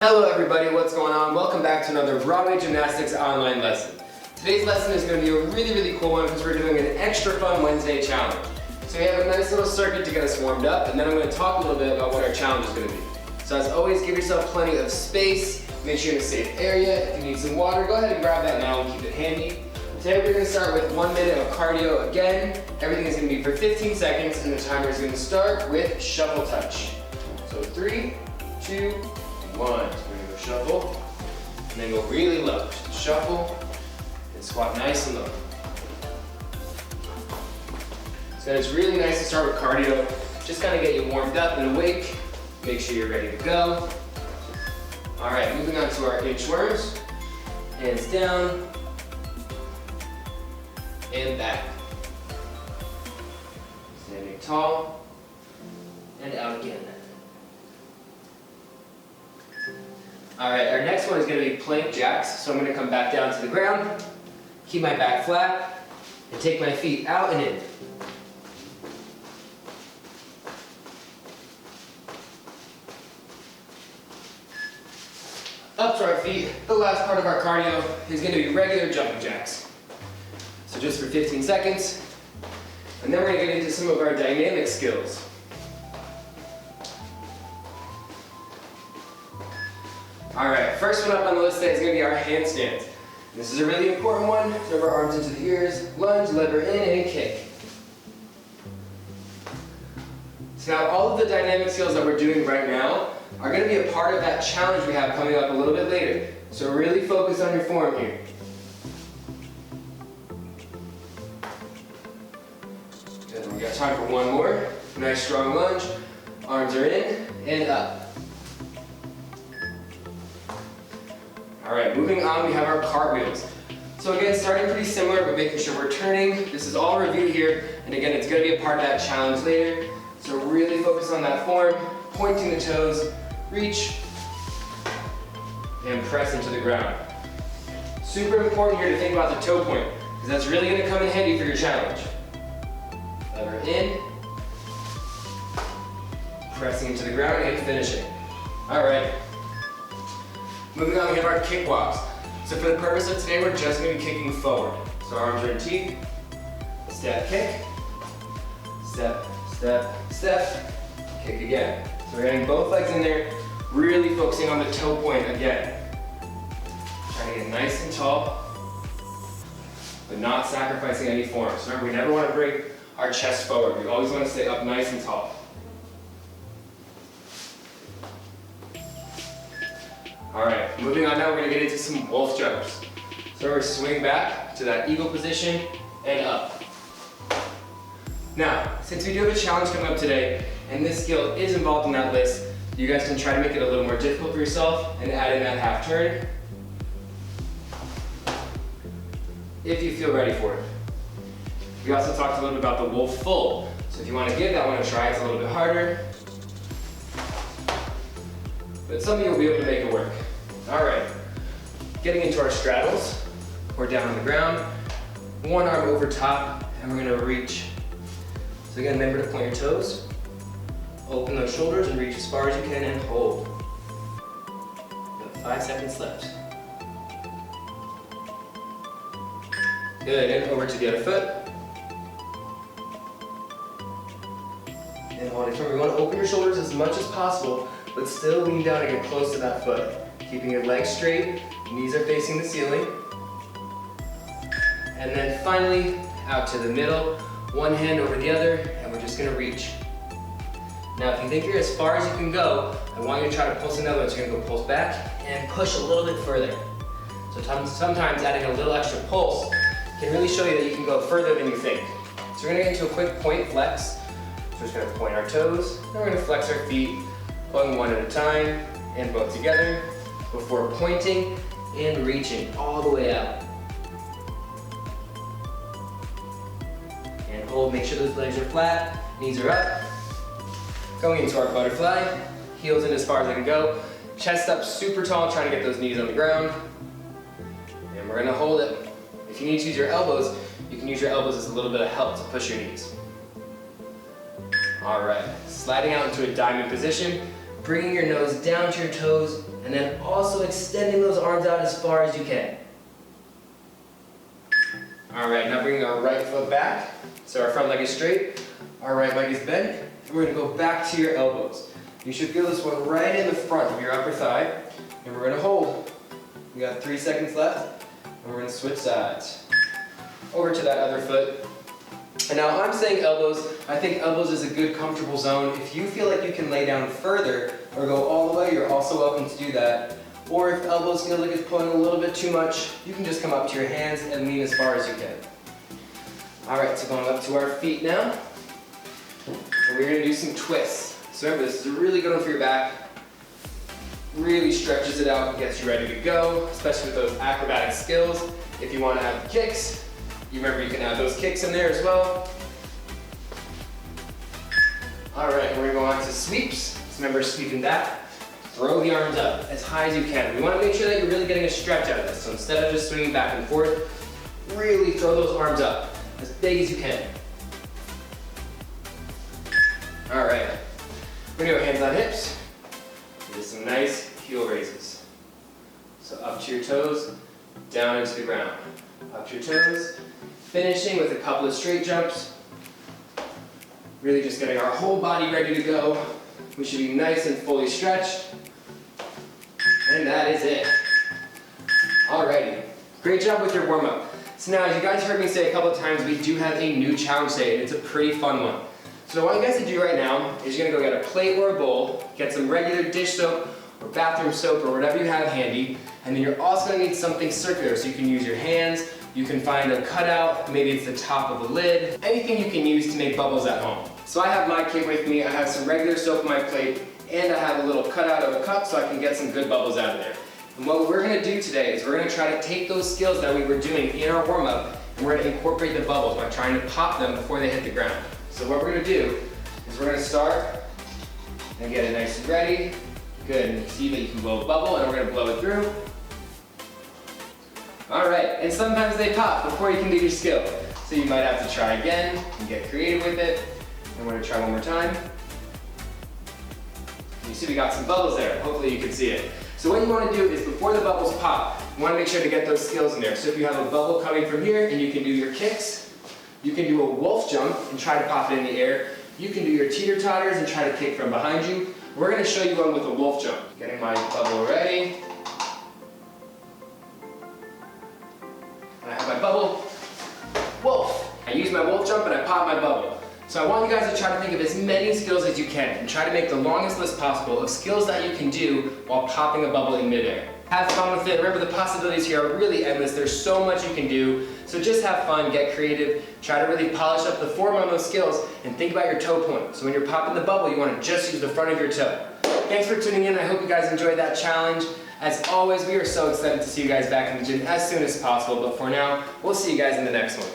Hello everybody, what's going on? Welcome back to another Broadway Gymnastics online lesson. Today's lesson is going to be a really cool one because we're doing an extra fun Wednesday challenge. So we have a nice little circuit to get us warmed up, and then I'm going to talk a little bit about what our challenge is going to be. So as always, give yourself plenty of space, make sure you're in a safe area. If you need some water, go ahead and grab that now and keep it handy. Today we're going to start with 1 minute of cardio again. Everything is going to be for 15 seconds and the timer is going to start with shuffle touch. So 3, 2, 1. So we're going to go shuffle and then go really low. Just shuffle and squat nice and low. So it's really nice to start with cardio. Just kind of get you warmed up and awake. Make sure you're ready to go. All right, moving on to our inchworms. Hands down and back. Standing tall and out again. All right, our next one is going to be plank jacks. So I'm going to come back down to the ground, keep my back flat, and take my feet out and in. Up to our feet. The last part of our cardio is going to be regular jumping jacks. So just for 15 seconds, and then we're going to get into some of our dynamic skills. All right, first one up on the list today is going to be our handstands. This is a really important one. Throw our arms into the ears, lunge, lever in, and kick. So now all of the dynamic skills that we're doing right now are going to be a part of that challenge we have coming up a little bit later. So really focus on your form here. Good, we got time for one more. Nice strong lunge. Arms are in and up. All right, moving on, we have our cartwheels. So again, starting pretty similar, but making sure we're turning. This is all review here, and again, it's going to be a part of that challenge later. So really focus on that form, pointing the toes, reach, and press into the ground. Super important here to think about the toe point, because that's really going to come in handy for your challenge. Lever in, pressing into the ground and finishing. All right. Moving on, we have our kick walks. So for the purpose of today, we're just going to be kicking forward. So arms are in T, step, kick, step, step, step, kick again. So we're getting both legs in there, really focusing on the toe point again. Trying to get nice and tall, but not sacrificing any form. So remember, we never want to bring our chest forward. We always want to stay up nice and tall. All right, moving on now, we're going to get into some wolf jumps. So we're swing back to that eagle position and up. Now, since we do have a challenge coming up today, and this skill is involved in that list, you guys can try to make it a little more difficult for yourself and add in that half turn if you feel ready for it. We also talked a little bit about the wolf full. So if you want to give that one a try, it's a little bit harder. But some of you will be able to make it work. All right, getting into our straddles. We're down on the ground, one arm over top, and we're gonna reach. So again, remember to point your toes, open those shoulders and reach as far as you can and hold. You have 5 seconds left. Good, and over to the other foot. And hold it. Remember, you wanna open your shoulders as much as possible, but still lean down and get close to that foot. Keeping your legs straight, knees are facing the ceiling. And then finally, out to the middle, one hand over the other, and we're just gonna reach. Now, if you think you're as far as you can go, I want you to try to pulse another one. So you're gonna go pulse back and push a little bit further. So sometimes adding a little extra pulse can really show you that you can go further than you think. So we're gonna get into a quick point flex. So we're just gonna point our toes, and we're gonna flex our feet, going one at a time and both together before pointing and reaching all the way out. And hold, make sure those legs are flat, knees are up. Going into our butterfly, heels in as far as I can go. Chest up super tall, trying to get those knees on the ground. And we're gonna hold it. If you need to use your elbows, you can use your elbows as a little bit of help to push your knees. All right, sliding out into a diamond position, bringing your nose down to your toes, and and then also extending those arms out as far as you can. All right, now bringing our right foot back. So our front leg is straight, our right leg is bent, and we're gonna go back to your elbows. You should feel this one right in the front of your upper thigh, and we're gonna hold. We got 3 seconds left, and we're gonna switch sides. Over to that other foot. And now I'm saying elbows. I think elbows is a good comfortable zone. If you feel like you can lay down further or go all the way, you're also welcome to do that. Or if elbows feel like it's pulling a little bit too much, you can just come up to your hands and lean as far as you can. All right, so going up to our feet now. And we're gonna do some twists. So remember, this is a really good one for your back. Really stretches it out and gets you ready to go, especially with those acrobatic skills. If you want to add the kicks, you remember you can add those kicks in there as well. All right, we're gonna go on to sweeps. So remember, sweeping back, throw the arms up as high as you can. We want to make sure that you're really getting a stretch out of this. So instead of just swinging back and forth, really throw those arms up as big as you can. All right, we're gonna go hands on hips. Do some nice heel raises. So up to your toes, down into the ground. Up to your toes, finishing with a couple of straight jumps. Really just getting our whole body ready to go. We should be nice and fully stretched. And that is it. Alrighty, great job with your warm-up. So now, as you guys heard me say a couple of times, we do have a new challenge today, and it's a pretty fun one. So what I want you guys to do right now is you're gonna go get a plate or a bowl, get some regular dish soap or bathroom soap or whatever you have handy, and then you're also gonna need something circular, so you can use your hands, you can find a cutout, maybe it's the top of the lid, anything you can use to make bubbles at home. So I have my kit with me, I have some regular soap on my plate, and I have a little cutout of a cup so I can get some good bubbles out of there. And what we're gonna do today is we're gonna try to take those skills that we were doing in our warm-up, and we're gonna incorporate the bubbles by trying to pop them before they hit the ground. So what we're gonna do is we're gonna start and get it nice and ready. Good, and you see that you can blow a bubble, and we're gonna blow it through. All right, and sometimes they pop before you can do your skill. So you might have to try again and get creative with it. And we're gonna try one more time. You see we got some bubbles there. Hopefully you can see it. So what you wanna do is before the bubbles pop, you wanna make sure to get those skills in there. So if you have a bubble coming from here and you can do your kicks, you can do a wolf jump and try to pop it in the air. You can do your teeter-totters and try to kick from behind you. We're gonna show you one with a wolf jump. Getting my bubble ready. I have my bubble. Wolf. I use my wolf jump and I pop my bubble. So I want you guys to try to think of as many skills as you can and try to make the longest list possible of skills that you can do while popping a bubble in midair. Have fun with it. Remember, the possibilities here are really endless. There's so much you can do. So just have fun, get creative, try to really polish up the form on those skills, and think about your toe point. So when you're popping the bubble, you want to just use the front of your toe. Thanks for tuning in. I hope you guys enjoyed that challenge. As always, we are so excited to see you guys back in the gym as soon as possible. But for now, we'll see you guys in the next one.